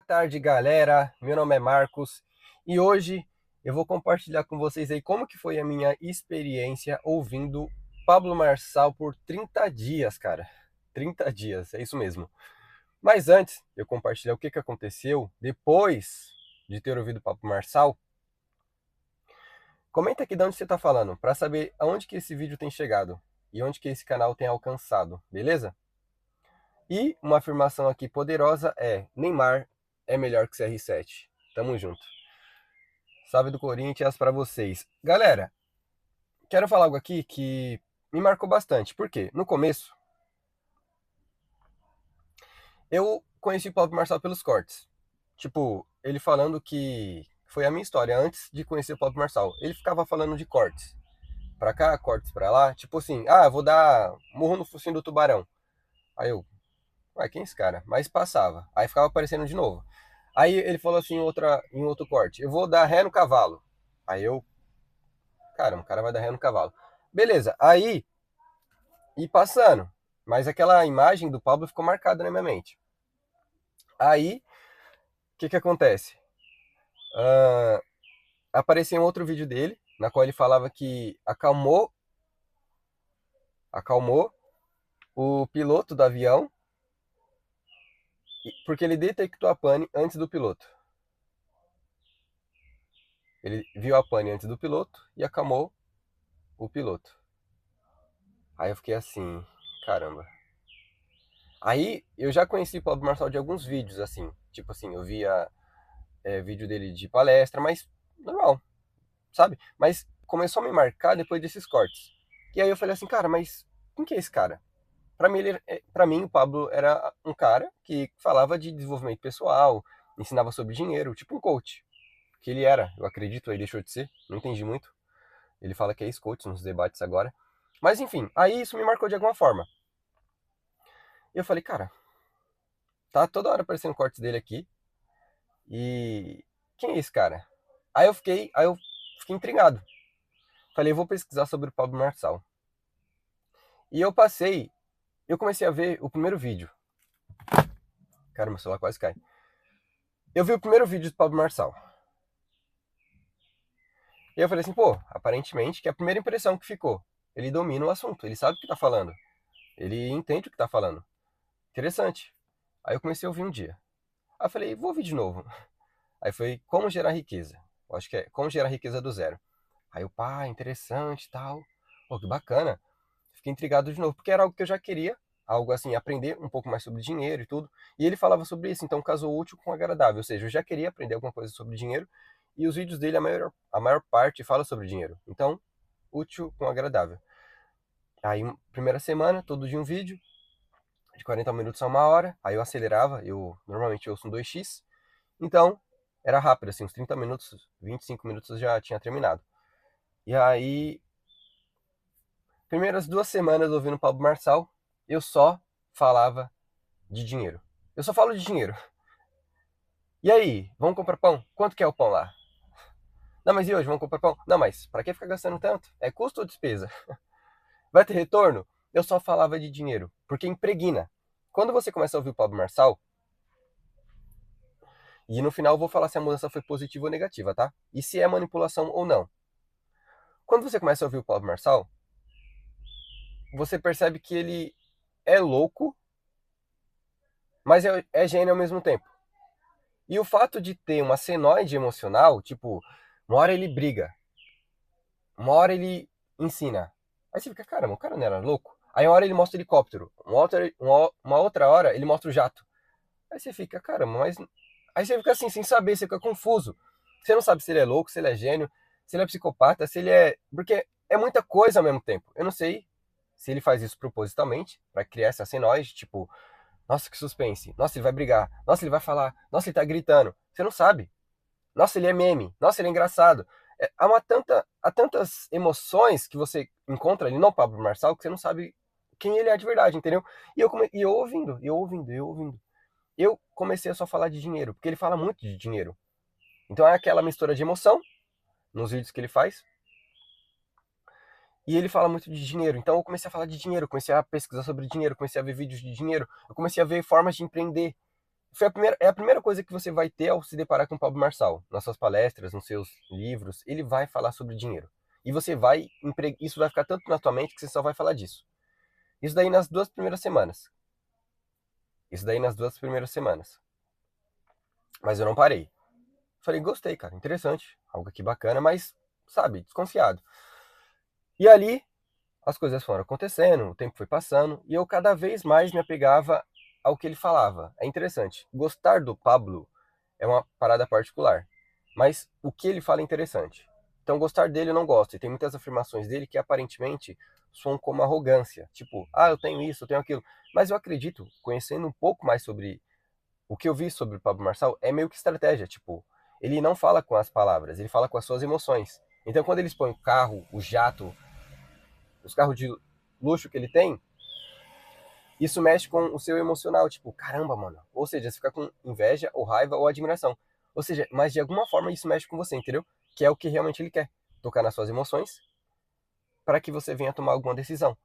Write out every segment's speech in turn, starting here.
tarde, galera. Meu nome é Marcos e hoje eu vou compartilhar com vocês aí como que foi a minha experiência ouvindo Pablo Marçal por 30 dias, cara. 30 dias, é isso mesmo. Mas antes de eu compartilhar o que que aconteceu depois de ter ouvido Pablo Marçal, comenta aqui de onde você tá falando, para saber aonde que esse vídeo tem chegado e onde que esse canal tem alcançado, beleza? E uma afirmação aqui poderosa é: Neymar é melhor que CR7. Tamo junto. Salve do Corinthians pra vocês. Galera, quero falar algo aqui que me marcou bastante. Por quê? No começo, eu conheci o Pablo Marçal pelos cortes. Tipo, ele falando que foi a minha história antes de conhecer o Pablo Marçal. Ele ficava falando de cortes. Pra cá, cortes pra lá. Tipo assim, ah, vou dar murro no focinho do tubarão. Aí eu, ué, quem é esse cara? Mas passava. Aí ficava aparecendo de novo. Aí ele falou assim em outro corte: eu vou dar ré no cavalo. Aí eu, caramba, o cara vai dar ré no cavalo. Beleza, aí, e passando. Mas aquela imagem do Pablo ficou marcada na minha mente. Aí, o que que acontece? Ah, apareceu um outro vídeo dele, na qual ele falava que acalmou o piloto do avião, porque ele detectou a pane antes do piloto. Ele viu a pane antes do piloto e acalmou o piloto. Aí eu fiquei assim, caramba. Aí eu já conheci o Pablo Marçal de alguns vídeos, assim. Tipo assim, eu via vídeo dele de palestra, mas normal, sabe? Mas começou a me marcar depois desses cortes. E aí eu falei assim, cara, mas quem que é esse cara? Pra mim, pra mim, o Pablo era um cara que falava de desenvolvimento pessoal, ensinava sobre dinheiro, tipo um coach. Que ele era, eu acredito, aí deixou de ser, não entendi muito. Ele fala que é ex-coach nos debates agora. Mas enfim, aí isso me marcou de alguma forma. E eu falei, cara, tá toda hora aparecendo cortes dele aqui. E quem é esse cara? Aí eu fiquei intrigado. Falei, eu vou pesquisar sobre o Pablo Marçal. E eu comecei a ver o primeiro vídeo. Cara, meu celular quase cai. Eu vi o primeiro vídeo do Pablo Marçal. E eu falei assim, pô, aparentemente que é a primeira impressão que ficou. Ele domina o assunto, ele sabe o que tá falando. Ele entende o que tá falando. Interessante. Aí eu comecei a ouvir um dia. Aí eu falei, vou ouvir de novo. Aí foi como gerar riqueza. Eu acho que é como gerar riqueza do zero. Aí eu, pá, interessante e tal. Pô, que bacana. Fiquei intrigado de novo, porque era algo que eu já queria, algo assim, aprender um pouco mais sobre dinheiro e tudo. E ele falava sobre isso, então casou útil com agradável. Ou seja, eu já queria aprender alguma coisa sobre dinheiro, e os vídeos dele, a maior parte, fala sobre dinheiro. Então, útil com agradável. Aí, primeira semana, todo dia um vídeo, de 40 minutos a 1 hora. Aí eu acelerava, eu normalmente ouço um 2x. Então, era rápido, assim, uns 30 minutos, 25 minutos eu já tinha terminado. E aí, primeiras 2 semanas ouvindo o Pablo Marçal, eu só falava de dinheiro. Eu só falo de dinheiro. E aí, vamos comprar pão? Quanto que é o pão lá? Não, mas e hoje, vamos comprar pão? Não, mas pra que ficar gastando tanto? É custo ou despesa? Vai ter retorno? Eu só falava de dinheiro, porque impregna. Quando você começa a ouvir o Pablo Marçal, e no final eu vou falar se a mudança foi positiva ou negativa, tá? E se é manipulação ou não. Quando você começa a ouvir o Pablo Marçal, você percebe que ele é louco, mas é gênio ao mesmo tempo. E o fato de ter uma senoide emocional, tipo, uma hora ele briga, uma hora ele ensina. Aí você fica, caramba, o cara não era louco? Aí uma hora ele mostra o helicóptero, uma outra hora ele mostra o jato. Aí você fica, caramba, mas. Aí você fica assim, sem saber, você fica confuso. Você não sabe se ele é louco, se ele é gênio, se ele é psicopata, se ele é. Porque é muita coisa ao mesmo tempo. Eu não sei se ele faz isso propositalmente, pra criar essa senoide, tipo, nossa, que suspense. Nossa, ele vai brigar. Nossa, ele vai falar. Nossa, ele tá gritando. Você não sabe. Nossa, ele é meme. Nossa, ele é engraçado. Há tantas emoções que você encontra ali no Pablo Marçal que você não sabe quem ele é de verdade, entendeu? E eu ouvindo, eu ouvindo. Eu comecei a só falar de dinheiro, porque ele fala muito de dinheiro. Então é aquela mistura de emoção nos vídeos que ele faz. E ele fala muito de dinheiro. Então eu comecei a falar de dinheiro, comecei a pesquisar sobre dinheiro, comecei a ver vídeos de dinheiro, eu comecei a ver formas de empreender, é a primeira coisa que você vai ter ao se deparar com o Pablo Marçal. Nas suas palestras, nos seus livros, ele vai falar sobre dinheiro. E isso vai ficar tanto na tua mente que você só vai falar disso. Isso daí nas 2 primeiras semanas. Isso daí nas 2 primeiras semanas. Mas eu não parei. Falei, gostei, cara, interessante. Algo aqui bacana, mas, sabe, desconfiado. E ali, as coisas foram acontecendo, o tempo foi passando, e eu cada vez mais me apegava ao que ele falava. É interessante. Gostar do Pablo é uma parada particular. Mas o que ele fala é interessante. Então, gostar dele eu não gosto. E tem muitas afirmações dele que aparentemente soam como arrogância. Tipo, eu tenho isso, eu tenho aquilo. Mas eu acredito, conhecendo um pouco mais sobre o que eu vi sobre o Pablo Marçal, é meio que estratégia. Tipo, ele não fala com as palavras, ele fala com as suas emoções. Então, quando ele expõe o carro, o jato, os carros de luxo que ele tem, isso mexe com o seu emocional, tipo, caramba, mano. Ou seja, você fica com inveja, ou raiva, ou admiração. Ou seja, mas de alguma forma isso mexe com você, entendeu? Que é o que realmente ele quer. Tocar nas suas emoções para que você venha tomar alguma decisão.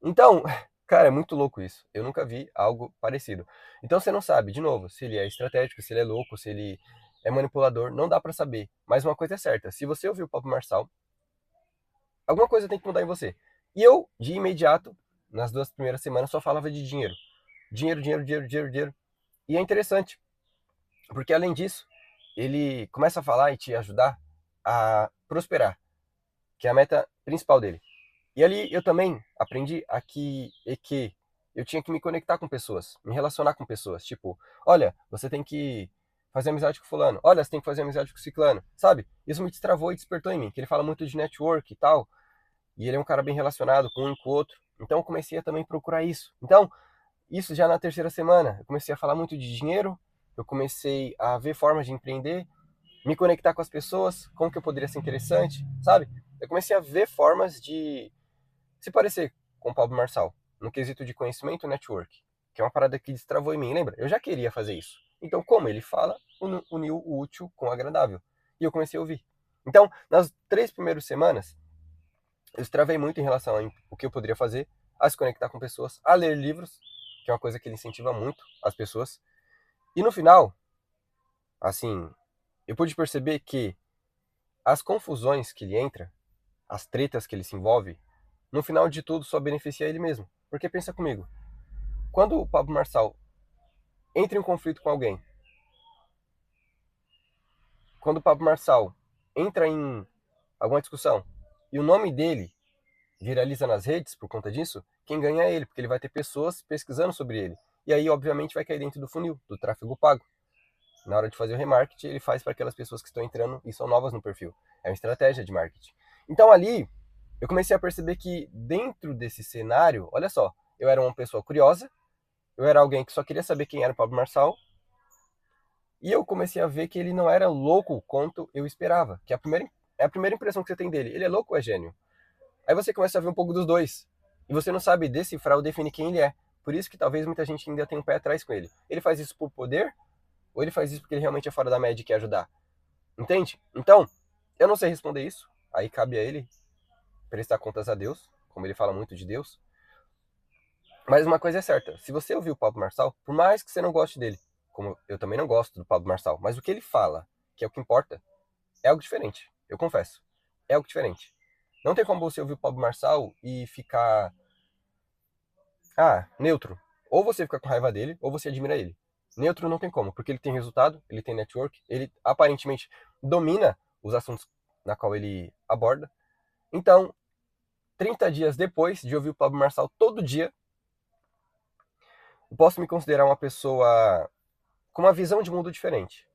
Então, cara, é muito louco isso. Eu nunca vi algo parecido. Então você não sabe, de novo, se ele é estratégico, se ele é louco, se ele é manipulador, não dá para saber. Mas uma coisa é certa, se você ouvir o Pablo Marçal, alguma coisa tem que mudar em você. E eu, de imediato, nas 2 primeiras semanas, só falava de dinheiro. Dinheiro, dinheiro, dinheiro, dinheiro, dinheiro. E é interessante, porque além disso, ele começa a falar e te ajudar a prosperar, que é a meta principal dele. E ali eu também aprendi que eu tinha que me conectar com pessoas, me relacionar com pessoas. Tipo, olha, você tem que fazer amizade com fulano. Olha, você tem que fazer amizade com ciclano. Sabe? Isso me destravou e despertou em mim, que ele fala muito de network e tal. E ele é um cara bem relacionado com um e com o outro. Então eu comecei a também procurar isso. Então, isso já na terceira semana. Eu comecei a falar muito de dinheiro, eu comecei a ver formas de empreender, me conectar com as pessoas, como que eu poderia ser interessante, sabe? Eu comecei a ver formas de se parecer com o Pablo Marçal, no quesito de conhecimento e network, que é uma parada que destravou em mim, lembra? Eu já queria fazer isso. Então, como ele fala, uniu o útil com o agradável. E eu comecei a ouvir. Então, nas 3 primeiras semanas, eu destravei muito em relação ao que eu poderia fazer, a se conectar com pessoas, a ler livros, que é uma coisa que ele incentiva muito as pessoas. E no final, assim, eu pude perceber que as confusões que ele entra, as tretas que ele se envolve, no final de tudo só beneficia ele mesmo. Porque pensa comigo, quando o Pablo Marçal entra em conflito com alguém, quando o Pablo Marçal entra em alguma discussão e o nome dele viraliza nas redes por conta disso, quem ganha é ele, porque ele vai ter pessoas pesquisando sobre ele. E aí, obviamente, vai cair dentro do funil, do tráfego pago. Na hora de fazer o remarketing, ele faz para aquelas pessoas que estão entrando e são novas no perfil. É uma estratégia de marketing. Então ali, eu comecei a perceber que dentro desse cenário, olha só, eu era uma pessoa curiosa, eu era alguém que só queria saber quem era o Pablo Marçal, e eu comecei a ver que ele não era louco quanto eu esperava. Que é a primeira impressão que você tem dele. Ele é louco ou é gênio? Aí você começa a ver um pouco dos dois. E você não sabe decifrar ou definir quem ele é. Por isso que talvez muita gente ainda tenha um pé atrás com ele. Ele faz isso por poder? Ou ele faz isso porque ele realmente é fora da média e quer ajudar? Entende? Então, eu não sei responder isso. Aí cabe a ele prestar contas a Deus, como ele fala muito de Deus. Mas uma coisa é certa, se você ouvir o Pablo Marçal, por mais que você não goste dele, como eu também não gosto do Pablo Marçal, mas o que ele fala, que é o que importa, é algo diferente, eu confesso. É algo diferente. Não tem como você ouvir o Pablo Marçal e ficar neutro. Ou você fica com raiva dele, ou você admira ele. Neutro não tem como, porque ele tem resultado, ele tem network, ele aparentemente domina os assuntos na qual ele aborda. Então, 30 dias depois de ouvir o Pablo Marçal todo dia, eu posso me considerar uma pessoa com uma visão de mundo diferente,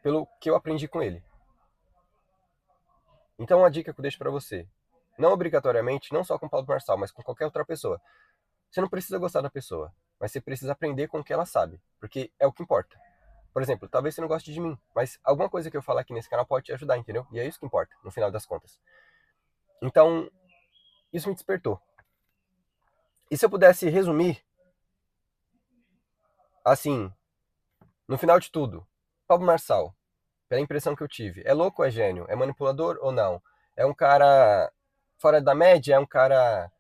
pelo que eu aprendi com ele. Então, uma dica que eu deixo para você, não obrigatoriamente, não só com o Pablo Marçal, mas com qualquer outra pessoa. Você não precisa gostar da pessoa, mas você precisa aprender com o que ela sabe, porque é o que importa. Por exemplo, talvez você não goste de mim, mas alguma coisa que eu falar aqui nesse canal pode te ajudar, entendeu? E é isso que importa, no final das contas. Então, isso me despertou. E se eu pudesse resumir, assim, no final de tudo, Pablo Marçal, pela impressão que eu tive, é louco ou é gênio? É manipulador ou não? É um cara fora da média? É um cara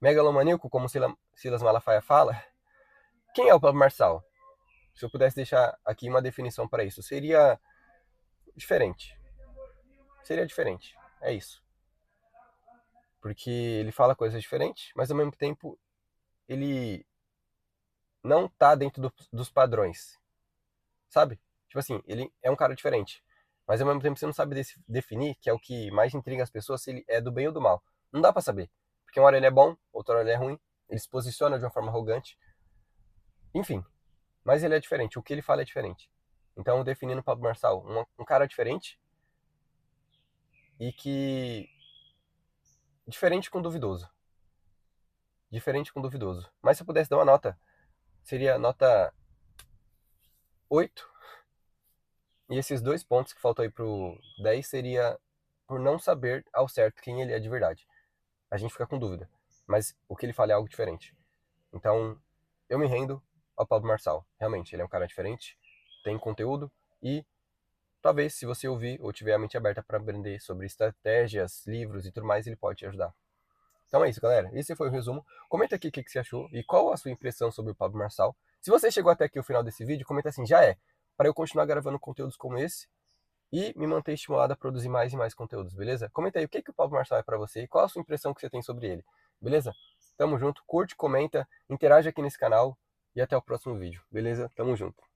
megalomaníaco, como Silas Malafaia fala? Quem é o Pablo Marçal? Se eu pudesse deixar aqui uma definição para isso, seria diferente. Seria diferente. É isso. Porque ele fala coisas diferentes, mas ao mesmo tempo ele não tá dentro dos padrões, sabe? Tipo assim, ele é um cara diferente, mas ao mesmo tempo você não sabe definir, que é o que mais intriga as pessoas, se ele é do bem ou do mal. Não dá pra saber. Porque uma hora ele é bom, outra hora ele é ruim, ele se posiciona de uma forma arrogante, enfim. Mas ele é diferente, o que ele fala é diferente. Então, definindo o Pablo Marçal, um cara diferente e que... diferente com duvidoso. Diferente com duvidoso. Mas se eu pudesse dar uma nota, seria nota 8. E esses 2 pontos que faltam aí pro 10 seria por não saber ao certo quem ele é de verdade. A gente fica com dúvida. Mas o que ele fala é algo diferente. Então, eu me rendo ao Pablo Marçal. Realmente, ele é um cara diferente, tem conteúdo e talvez, se você ouvir ou tiver a mente aberta para aprender sobre estratégias, livros e tudo mais, ele pode te ajudar. Então é isso, galera. Esse foi o resumo. Comenta aqui o que você achou e qual a sua impressão sobre o Pablo Marçal. Se você chegou até aqui o final desse vídeo, comenta assim, já é, para eu continuar gravando conteúdos como esse e me manter estimulado a produzir mais e mais conteúdos, beleza? Comenta aí o que o Pablo Marçal é para você e qual a sua impressão que você tem sobre ele, beleza? Tamo junto, curte, comenta, interage aqui nesse canal e até o próximo vídeo, beleza? Tamo junto.